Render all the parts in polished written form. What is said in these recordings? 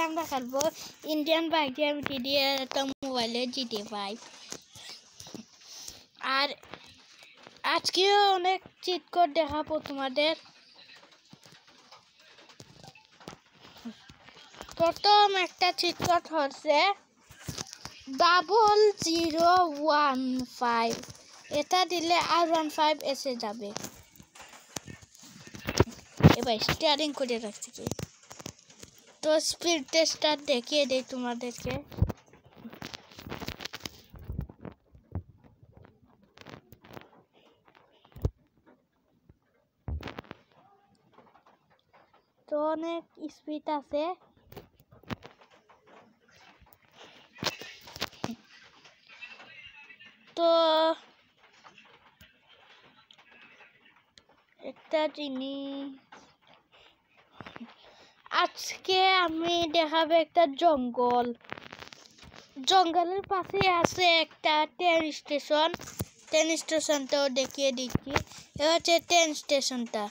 আমরা খেলবো Indian bike game দিয়ে একটা মোবাইলে GT5 আর আজকেও অনেক চিট কোড দেখাবো তোমাদের। প্রথম একটা চিট কোড হচ্ছে 0015, এটা দিলে R15 এসে যাবে। এবার স্টার্টিং করে রাখছি, তো স্পিড টেস্টার দেখিয়ে দেই তোমাদেরকে। তো অনেক স্পিড আছে, তো একটা জিনিস আজকে আমি দেখাবো, একটা জঙ্গলের পাশে আছে একটা ট্রেন স্টেশন। ট্রেন স্টেশনটাও দেখিয়ে দিচ্ছি, এটা হচ্ছে ট্রেন স্টেশনটা।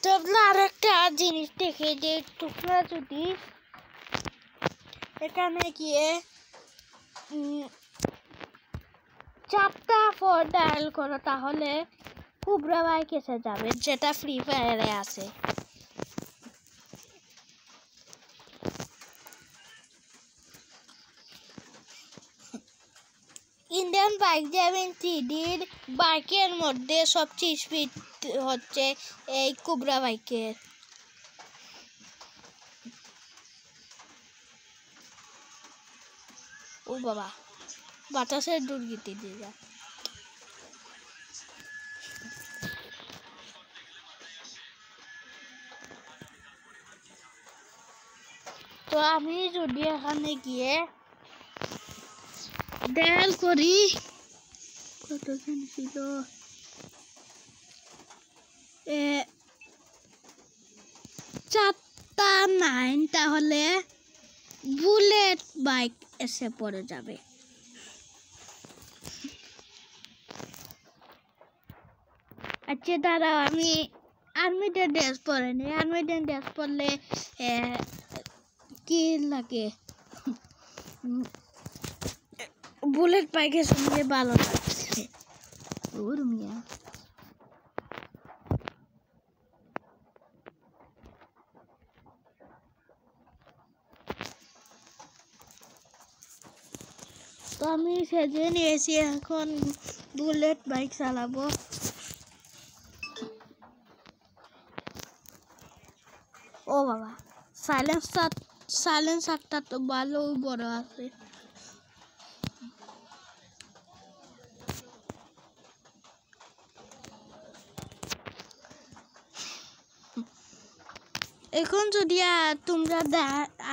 তোমরা আরেকটা জিনিস দেখে যে তোমরা যদি এখানে গিয়ে 4টা ফোর ডায়াল করো তাহলে কুবরা বাইক এসে যাবে, যেটা ফ্রি ফায়ারে আছে। ইন্ডিয়ান বাইক গেমিং থ্রিডির বাইকের মধ্যে সবচেয়ে স্পিড হচ্ছে এই কুবরা বাইকের। ও বাবা, বাতাসের দুর্গতি দিয়ে যায়। তো আমি যদি এখানে গিয়ে ডায়াল করি, কত ছিল 4টা 9, তাহলে বুলেট বাইক এসে পড়ে যাবে। আচ্ছা দাঁড়াও, আমি আর্মিতে ড্রেস পরে নি। আর্মিতে ড্রেস পরলে কি লাগে, বুলেট বাইকের সঙ্গে ভালো লাগছে। ওর মিয়া, তো আমি সেজে নিয়েছি, এখন বুলেট বাইক চালাবো। ও বাবা, সাইলেন্সারটা তো ভালো বড় আছে। এখন যদি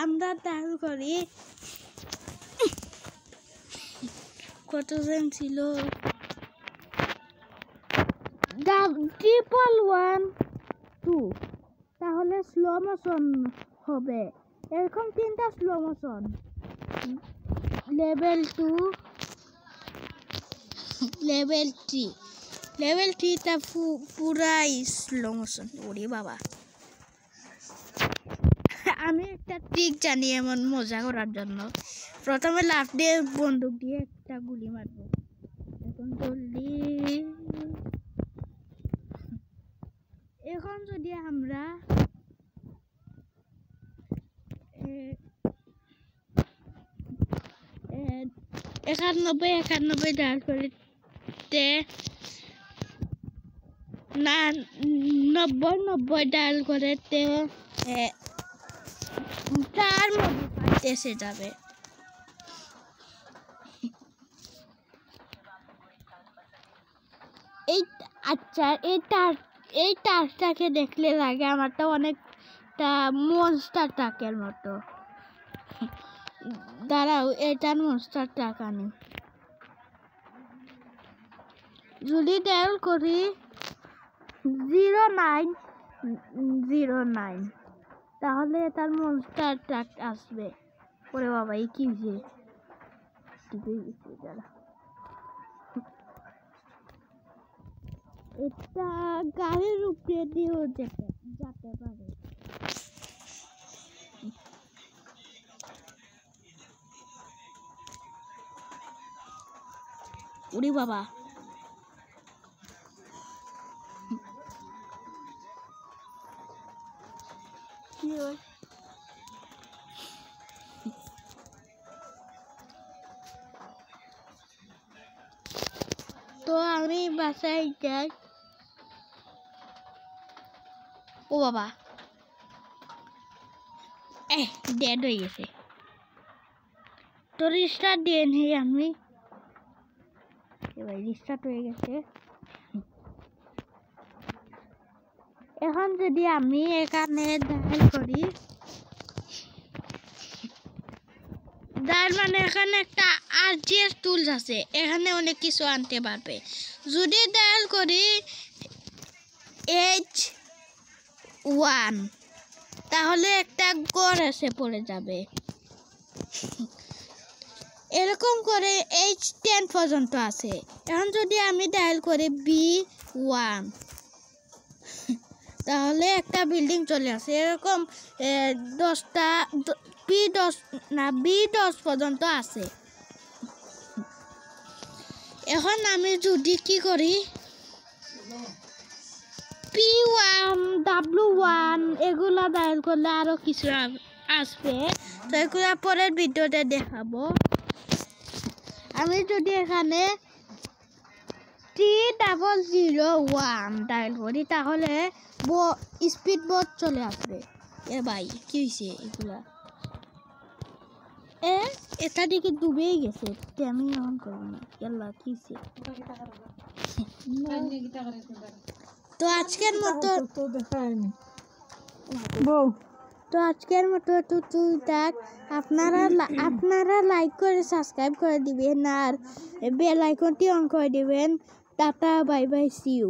আমরা ডায়াল করি, কতজন ছিল, 1112, তাহলে স্লো মোশন হবে। এরকম 3টা slow motion, level 2, level 3। Level 3টা পুরাই স্লো মোশন। ওরে বাবা, আমি একটা ট্রিক জানি এমন মজা করার জন্য। প্রথমে লাফ দিয়ে বন্দুক দিয়ে একটা গুলি মারবো। এখন যদি আমরা 91 ডায়াল করতে না, 90 ডায়াল করতে 4 মধ্যে এসে যাবে। আচ্ছা, এই টাকটাকে দেখলে লাগে আমারটা অনেকটা মনস্টার ট্রাকের মতো। দাঁড়াও, এটার মনস্টার ট্রাক আনি। যদি ডায়াল করি 0909, তাহলে এটার মনস্টার ট্রাক আসবে। ওরে বাবা, এই কি যে এটা গাড়ির উপরে দিয়েও যেতে পারে। ওরে বাবা, তো আমি বাসায় যাই। ও বাবা, ডেড হয়ে গেছে। তো রিস্টার্ট দিয়ে নেই আমি। এবার রিস্টার্ট হয়ে গেছে। এখন যদি আমি এখানে ডায়াল করি, ডায়াল মানে এখানে একটা আরজিএস টুলস আছে, এখানে অনেক কিছু আনতে পারবে। যদি ডায়াল করি H1 তাহলে একটা গড় এসে পড়ে যাবে। এরকম করে H10 পর্যন্ত আছে। এখন যদি আমি ডায়াল করি B1 তাহলে একটা বিল্ডিং চলে আসে। এরকম 10টা B10 পর্যন্ত আছে। এখন আমি যদি কি করি P1 W1 এগুলা ডায়াল করলে আরো কিছু আসবে, তো এগুলা পরের ভিডিওতে দেখাবো। আমি যদি এখানে T001 ডায়াল করি তাহলে স্পিড বোট চলে আসবে। এ ভাই কি হয়েছে এগুলা? এটা দিকে ডুবেই গেছে, আমি অন করবো না। এল্লা কি হয়েছে? তো আজকের মতো তুই থাক। আপনারা লাইক করে সাবস্ক্রাইব করে দিবেন আর বেল আইকনটি অন করে দিবেন। Tata, bye bye, see you.